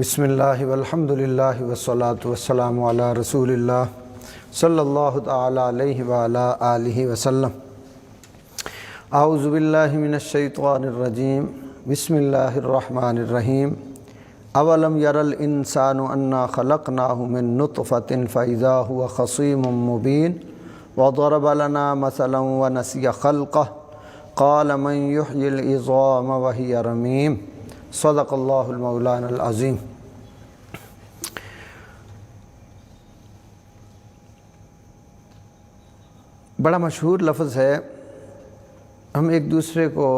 بسم اللہ والحمد للہ والصلاة والسلام علی رسول اللہ صلی اللہ تعالی علیہ وعلی آلہ وسلم۔ اعوذ باللہ من الشیطان الرجیم، بسم اللہ الرحمن الرحیم۔ اولم یر الانسان انا خلقناہ من نطفۃ فاذا هو خصیم مبین وضرب لنا مثلا ونسی خلقہ قال من یحیی العظام وہی رمیم۔ صدق اللہ المولانا العظیم۔ بڑا مشہور لفظ ہے، ہم ایک دوسرے کو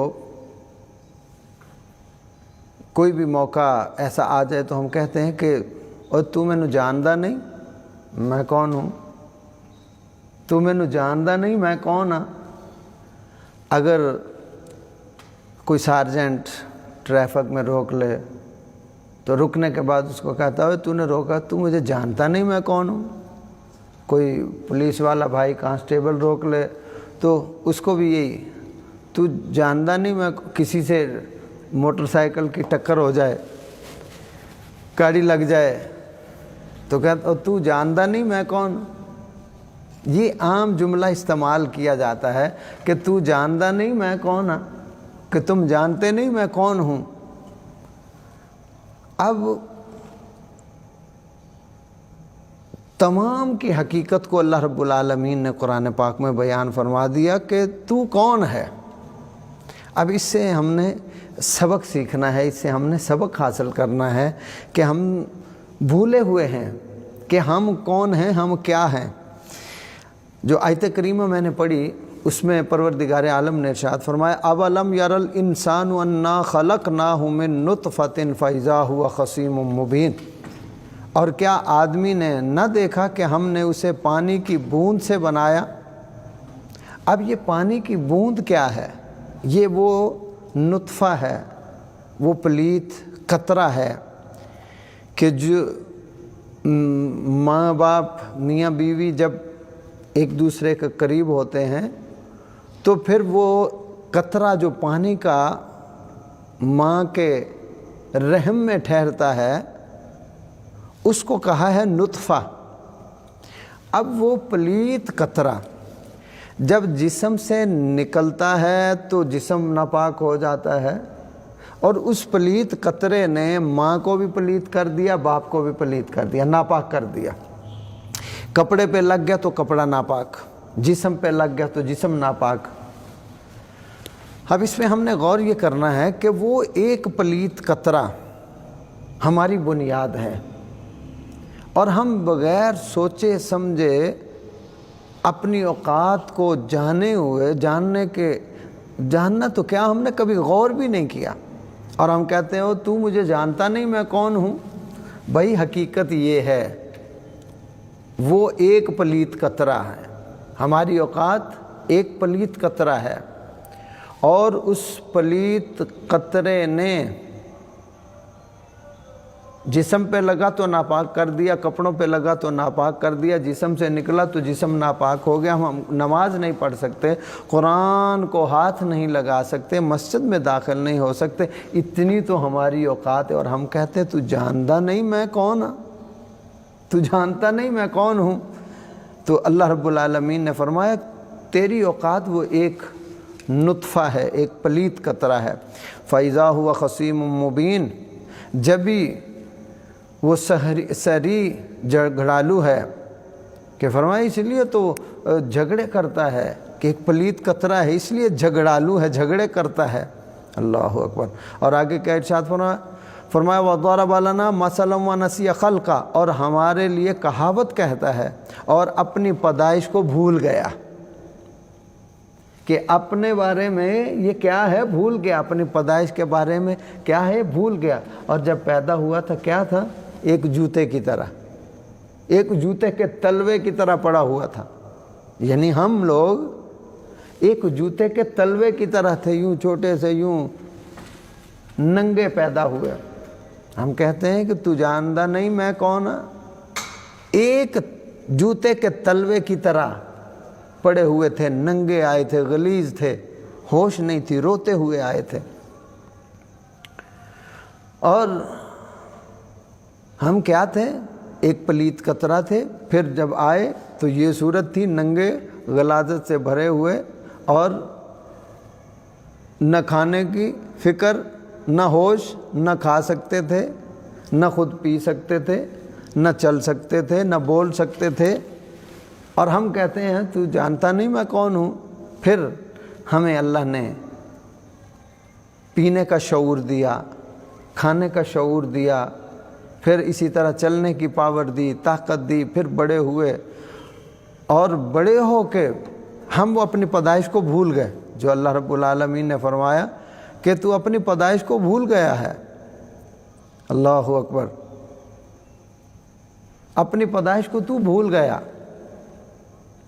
کوئی بھی موقع ایسا آ جائے تو ہم کہتے ہیں کہ اور تو مینوں جاندا نہیں میں کون ہوں، تو مینوں جاندا نہیں میں کون ہاں۔ اگر کوئی سارجنٹ ٹریفک میں روک لے تو رکنے کے بعد اس کو کہتا ہے تو نے روکا، تو مجھے جانتا نہیں میں کون ہوں۔ کوئی پولیس والا بھائی کانسٹیبل روک لے تو اس کو بھی یہی، تو جانتا نہیں میں، کسی سے موٹر سائیکل کی ٹکر ہو جائے، گاڑی لگ جائے تو کہتا تو جانتا نہیں میں کون۔ یہ عام جملہ استعمال کیا جاتا ہے کہ تو جانتا نہیں میں کون ہاں، کہ تم جانتے نہیں میں کون ہوں۔ اب تمام کی حقیقت کو اللہ رب العالمین نے قرآن پاک میں بیان فرما دیا کہ تو کون ہے۔ اب اس سے ہم نے سبق سیکھنا ہے، اس سے ہم نے سبق حاصل کرنا ہے کہ ہم بھولے ہوئے ہیں کہ ہم کون ہیں، ہم کیا ہیں۔ جو آیت کریمہ میں نے پڑھی اس میں پروردگار عالم نے ارشاد فرمایا اولم یر الانسان انا خلقناہ من نطفۃ فاذا هو خصیم مبین۔ اور کیا آدمی نے نہ دیکھا کہ ہم نے اسے پانی کی بوند سے بنایا۔ اب یہ پانی کی بوند کیا ہے؟ یہ وہ نطفہ ہے، وہ پلیت قطرہ ہے کہ جو ماں باپ میاں بیوی جب ایک دوسرے کے قریب ہوتے ہیں تو پھر وہ قطرہ جو پانی کا ماں کے رحم میں ٹھہرتا ہے اس کو کہا ہے نطفہ۔ اب وہ پلیت قطرہ جب جسم سے نکلتا ہے تو جسم ناپاک ہو جاتا ہے، اور اس پلیت قطرے نے ماں کو بھی پلیت کر دیا، باپ کو بھی پلیت کر دیا، ناپاک کر دیا۔ کپڑے پہ لگ گیا تو کپڑا ناپاک، جسم پہ لگ گیا تو جسم ناپاک۔ اب اس میں ہم نے غور یہ کرنا ہے کہ وہ ایک پلیت قطرہ ہماری بنیاد ہے، اور ہم بغیر سوچے سمجھے اپنی اوقات کو جانے ہوئے جاننا تو کیا، ہم نے کبھی غور بھی نہیں کیا، اور ہم کہتے ہیں تو مجھے جانتا نہیں میں کون ہوں۔ بھائی حقیقت یہ ہے، وہ ایک پلیت قطرہ ہے، ہماری اوقات ایک پلیت قطرہ ہے، اور اس پلیت قطرے نے جسم پہ لگا تو ناپاک کر دیا، کپڑوں پہ لگا تو ناپاک کر دیا، جسم سے نکلا تو جسم ناپاک ہو گیا۔ ہم نماز نہیں پڑھ سکتے، قرآن کو ہاتھ نہیں لگا سکتے، مسجد میں داخل نہیں ہو سکتے، اتنی تو ہماری اوقات ہے، اور ہم کہتے ہیں تو جانتا نہیں میں کون ہوں، تو جانتا نہیں میں کون ہوں۔ تو اللہ رب العالمین نے فرمایا تیری اوقات وہ ایک نطفہ ہے، ایک پلیت قطرہ ہے۔ فَإِذَا هُوَ خَصِيمٌ مُبِينٌ، جبھی وہ سری جھگڑالو ہے، کہ فرمایا اس لیے تو جھگڑے کرتا ہے کہ ایک پلیت قطرہ ہے، اس لیے جھگڑالو ہے، جھگڑے کرتا ہے۔ اللہ اکبر۔ اور آگے کیا ارشاد فرمایا وَضَرَبَ لَنَا مَثَلًا وَنَسِيَ خَلْقًا، اور ہمارے لیے کہاوت کہتا ہے اور اپنی پیدائش کو بھول گیا، کہ اپنے بارے میں یہ کیا ہے بھول گیا، اپنی پیدائش کے بارے میں کیا ہے بھول گیا، اور جب پیدا ہوا تھا کیا تھا؟ ایک جوتے کی طرح، ایک جوتے کے تلوے کی طرح پڑا ہوا تھا۔ یعنی ہم لوگ ایک جوتے کے تلوے کی طرح تھے، یوں چھوٹے سے، یوں ننگے پیدا ہوئے۔ ہم کہتے ہیں کہ تو جانتا نہیں میں کون ہوں، ایک جوتے کے تلوے کی طرح پڑے ہوئے تھے، ننگے آئے تھے، غلیظ تھے، ہوش نہیں تھی، روتے ہوئے آئے تھے۔ اور ہم کیا تھے؟ ایک پلیت قطرہ تھے، پھر جب آئے تو یہ صورت تھی، ننگے، غلاظت سے بھرے ہوئے، اور نہ کھانے کی فکر، نہ ہوش، نہ کھا سکتے تھے، نہ خود پی سکتے تھے، نہ چل سکتے تھے، نہ بول سکتے تھے، اور ہم کہتے ہیں تو جانتا نہیں میں کون ہوں۔ پھر ہمیں اللہ نے پینے کا شعور دیا، کھانے کا شعور دیا، پھر اسی طرح چلنے کی پاور دی، طاقت دی، پھر بڑے ہوئے، اور بڑے ہو کے ہم وہ اپنی پیدائش کو بھول گئے، جو اللہ رب العالمین نے فرمایا کہ تو اپنی پیدائش کو بھول گیا ہے۔ اللہ اکبر، اپنی پیدائش کو تو بھول گیا،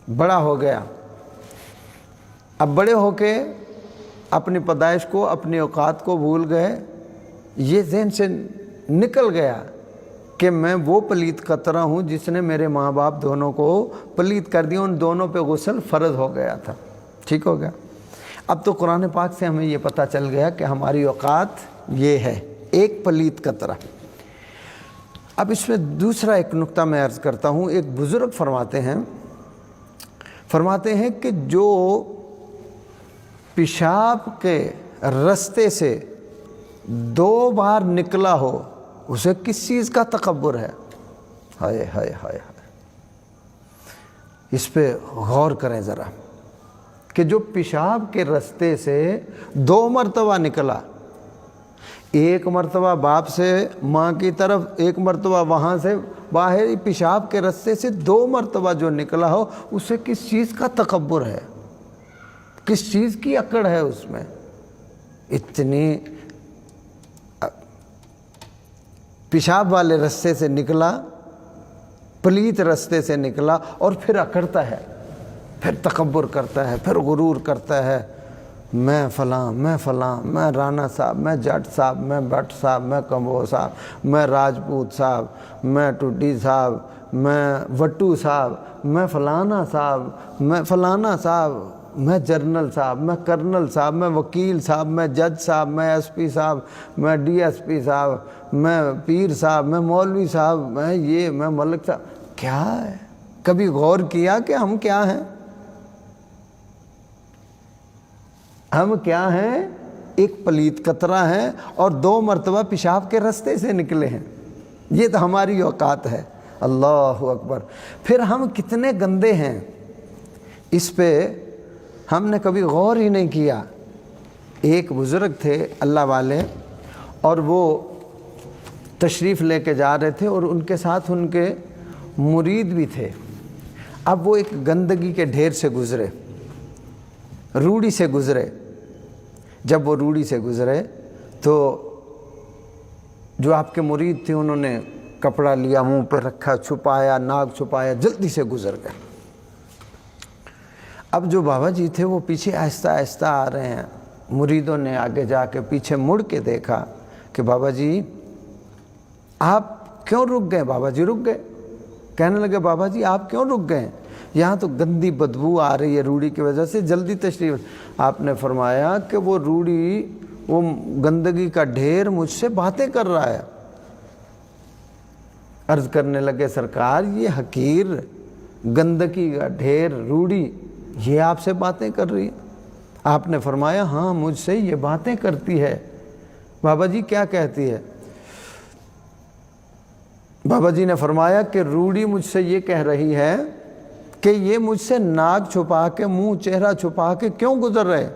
بڑا ہو گیا۔ اب بڑے ہو کے اپنی پیدائش کو، اپنی اوقات کو بھول گئے، یہ ذہن سے نکل گیا کہ میں وہ پلیت قطرہ ہوں جس نے میرے ماں باپ دونوں کو پلیت کر دیا، ان دونوں پہ غسل فرض ہو گیا تھا۔ ٹھیک ہو گیا؟ اب تو قرآن پاک سے ہمیں یہ پتہ چل گیا کہ ہماری اوقات یہ ہے، ایک پلیت قطرہ۔ اب اس میں دوسرا ایک نقطہ میں عرض کرتا ہوں۔ ایک بزرگ فرماتے ہیں کہ جو پیشاب کے رستے سے 2 بار نکلا ہو اسے کس چیز کا تکبر ہے؟ ہائے ہائے ہائے ہائے، اس پہ غور کریں ذرا، کہ جو پیشاب کے رستے سے 2 مرتبہ نکلا، ایک مرتبہ باپ سے ماں کی طرف، ایک مرتبہ وہاں سے باہر، پیشاب کے رستے سے 2 مرتبہ جو نکلا ہو اسے کس چیز کا تکبر ہے؟ کس چیز کی اکڑ ہے اس میں؟ اتنی پیشاب والے رستے سے نکلا، پلیت رستے سے نکلا، اور پھر اکڑتا ہے، پھر تکبر کرتا ہے، پھر غرور کرتا ہے، میں فلاں، میں فلاں، میں رانا صاحب، میں جٹ صاحب، میں بٹ صاحب، میں کمبو صاحب، میں راجپوت صاحب، میں ٹوڈی صاحب، میں وٹو صاحب، میں فلانا صاحب، میں فلانا صاحب، میں جرنل صاحب، میں کرنل صاحب، میں وکیل صاحب، میں جج صاحب، میں ایس پی صاحب، میں ڈی ایس پی صاحب، میں پیر صاحب، میں مولوی صاحب، میں ملک صاحب۔ کیا ہے؟ کبھی غور کیا کہ ہم کیا ہیں؟ ہم کیا ہیں؟ ایک پلیت قطرہ ہیں اور 2 مرتبہ پیشاب کے رستے سے نکلے ہیں۔ یہ تو ہماری اوقات ہے۔ اللہ اکبر۔ پھر ہم کتنے گندے ہیں، اس پہ ہم نے کبھی غور ہی نہیں کیا۔ ایک بزرگ تھے اللہ والے، اور وہ تشریف لے کے جا رہے تھے، اور ان کے ساتھ ان کے مرید بھی تھے۔ اب وہ ایک گندگی کے ڈھیر سے گزرے، روڑی سے گزرے۔ جب وہ روڑی سے گزرے تو جو آپ کے مرید تھے انہوں نے کپڑا لیا، منہ پہ رکھا، چھپایا، ناک چھپایا، جلدی سے گزر گئے۔ اب جو بابا جی تھے وہ پیچھے آہستہ آہستہ آ رہے ہیں۔ مریدوں نے آگے جا کے پیچھے مڑ کے دیکھا کہ بابا جی آپ کیوں رک گئے؟ بابا جی رک گئے، کہنے لگے بابا جی آپ کیوں رک گئے؟ یہاں تو گندی بدبو آ رہی ہے روڑی کی وجہ سے، جلدی تشریف۔ آپ نے فرمایا کہ وہ روڑی، وہ گندگی کا ڈھیر مجھ سے باتیں کر رہا ہے۔ عرض کرنے لگے سرکار یہ حقیر گندگی کا ڈھیر روڑی یہ آپ سے باتیں کر رہی ہے؟ آپ نے فرمایا ہاں مجھ سے یہ باتیں کرتی ہے۔ بابا جی کیا کہتی ہے؟ بابا جی نے فرمایا کہ روڑی مجھ سے یہ کہہ رہی ہے کہ یہ مجھ سے ناک چھپا کے، منہ چہرہ چھپا کے کیوں گزر رہے؟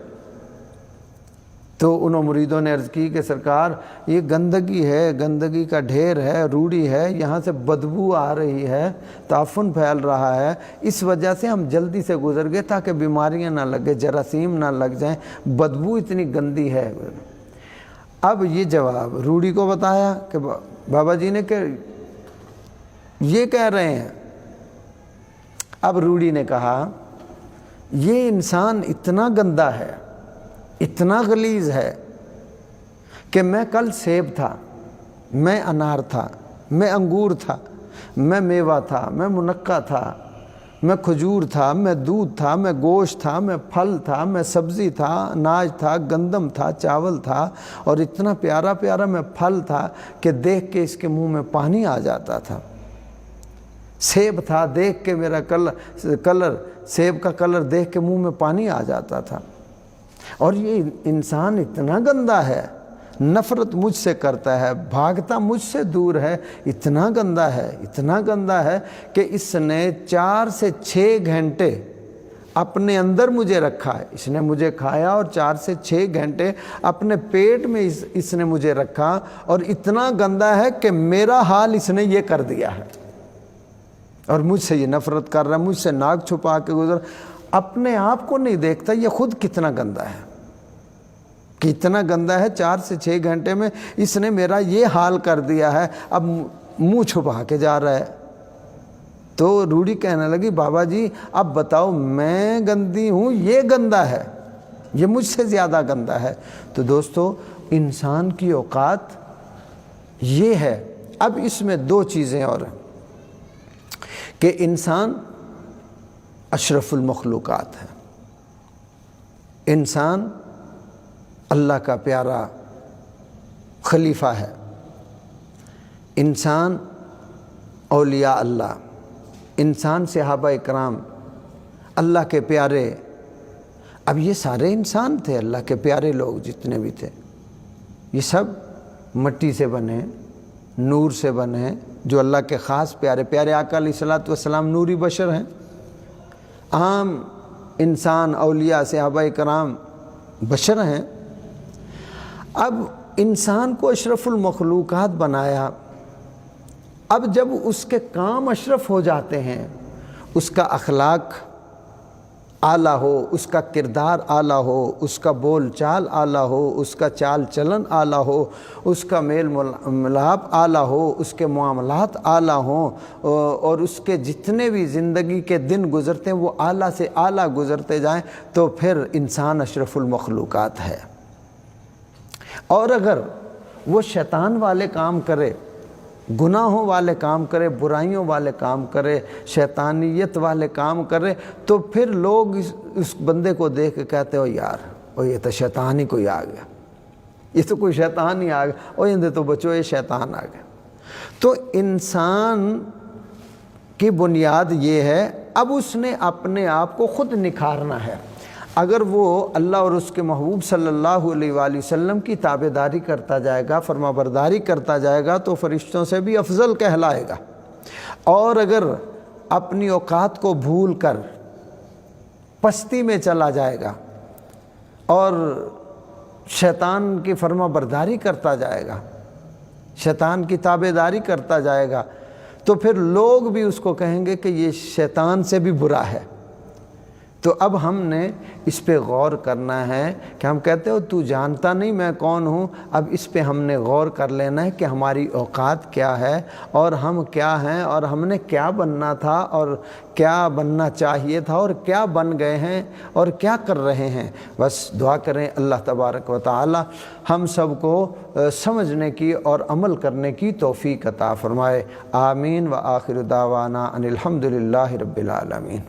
تو انہوں مریدوں نے عرض کی کہ سرکار یہ گندگی ہے، گندگی کا ڈھیر ہے، روڑی ہے، یہاں سے بدبو آ رہی ہے، تعفن پھیل رہا ہے، اس وجہ سے ہم جلدی سے گزر گئے تاکہ بیماریاں نہ لگے، جراثیم نہ لگ جائیں، بدبو اتنی گندی ہے۔ اب یہ جواب روڑی کو بتایا کہ بابا جی نے کہ یہ کہہ رہے ہیں۔ اب روڑی نے کہا یہ انسان اتنا گندا ہے، اتنا غلیظ ہے کہ میں کل سیب تھا، میں انار تھا، میں انگور تھا، میں میوہ تھا، میں منقع تھا، میں کھجور تھا، میں دودھ تھا، میں گوشت تھا، میں پھل تھا، میں سبزی تھا، اناج تھا، گندم تھا، چاول تھا، اور اتنا پیارا پیارا میں پھل تھا کہ دیکھ کے اس کے منہ میں پانی آ جاتا تھا۔ سیب تھا، دیکھ کے میرا کلر سیب کا کلر دیکھ کے منہ میں پانی آ جاتا تھا۔ اور یہ انسان اتنا گندا ہے، نفرت مجھ سے کرتا ہے، بھاگتا مجھ سے دور ہے، اتنا گندا ہے کہ اس نے 4 سے 6 گھنٹے اپنے اندر مجھے رکھا ہے۔ اس نے مجھے کھایا اور 4 سے 6 گھنٹے اپنے پیٹ میں اس نے مجھے رکھا، اور اتنا گندا ہے کہ میرا حال اس نے یہ کر دیا ہے، اور مجھ سے یہ نفرت کر رہا ہے، مجھ سے ناک چھپا کے گزر، اپنے آپ کو نہیں دیکھتا یہ خود کتنا گندا ہے، کتنا گندا ہے۔ 4 سے 6 گھنٹے میں اس نے میرا یہ حال کر دیا ہے، اب منہ چھپا کے جا رہا ہے۔ تو روڑی کہنے لگی بابا جی اب بتاؤ میں گندی ہوں یہ گندا ہے، یہ مجھ سے زیادہ گندا ہے؟ تو دوستو انسان کی اوقات یہ ہے۔ اب اس میں 2 چیزیں اور ہیں کہ انسان اشرف المخلوقات ہے، انسان اللہ کا پیارا خلیفہ ہے، انسان اولیاء اللہ، انسان صحابہ اکرام اللہ کے پیارے۔ اب یہ سارے انسان تھے، اللہ کے پیارے لوگ جتنے بھی تھے، یہ سب مٹی سے بنے، نور سے بنے، جو اللہ کے خاص پیارے آقا علیہ الصلوۃ والسلام نوری بشر ہیں۔ عام انسان اولیاء صحابہ کرام بشر ہیں۔ اب انسان کو اشرف المخلوقات بنایا، اب جب اس کے کام اشرف ہو جاتے ہیں، اس کا اخلاق اعلیٰ ہو، اس کا کردار اعلیٰ ہو، اس کا بول چال اعلیٰ ہو، اس کا چال چلن اعلیٰ ہو، اس کا میل ملاپ اعلیٰ ہو، اس کے معاملات اعلیٰ ہوں، اور اس کے جتنے بھی زندگی کے دن گزرتے ہیں وہ اعلیٰ سے اعلیٰ گزرتے جائیں، تو پھر انسان اشرف المخلوقات ہے۔ اور اگر وہ شیطان والے کام کرے، گناہوں والے کام کرے، برائیوں والے کام کرے، شیطانیت والے کام کرے، تو پھر لوگ اس بندے کو دیکھ کے کہتے ہو یار یہ تو شیطان ہی کوئی آ گیا، یہ تو کوئی شیطان ہی آ گیا، اندے تو بچو یہ شیطان آ گیا۔ تو انسان کی بنیاد یہ ہے، اب اس نے اپنے آپ کو خود نکھارنا ہے۔ اگر وہ اللہ اور اس کے محبوب صلی اللہ علیہ وآلہ وسلم کی تابعداری کرتا جائے گا، فرما برداری کرتا جائے گا، تو فرشتوں سے بھی افضل کہلائے گا۔ اور اگر اپنی اوقات کو بھول کر پستی میں چلا جائے گا اور شیطان کی فرما برداری کرتا جائے گا، شیطان کی تابعداری کرتا جائے گا، تو پھر لوگ بھی اس کو کہیں گے کہ یہ شیطان سے بھی برا ہے۔ تو اب ہم نے اس پہ غور کرنا ہے کہ ہم کہتے ہو تو جانتا نہیں میں کون ہوں، اب اس پہ ہم نے غور کر لینا ہے کہ ہماری اوقات کیا ہے اور ہم کیا ہیں، اور ہم نے کیا بننا تھا اور کیا بننا چاہیے تھا اور کیا بن گئے ہیں اور کیا کر رہے ہیں۔ بس دعا کریں اللہ تبارک و تعالی ہم سب کو سمجھنے کی اور عمل کرنے کی توفیق عطا فرمائے۔ آمین۔ وآخر دعوانا ان الحمد للہ رب العالمین۔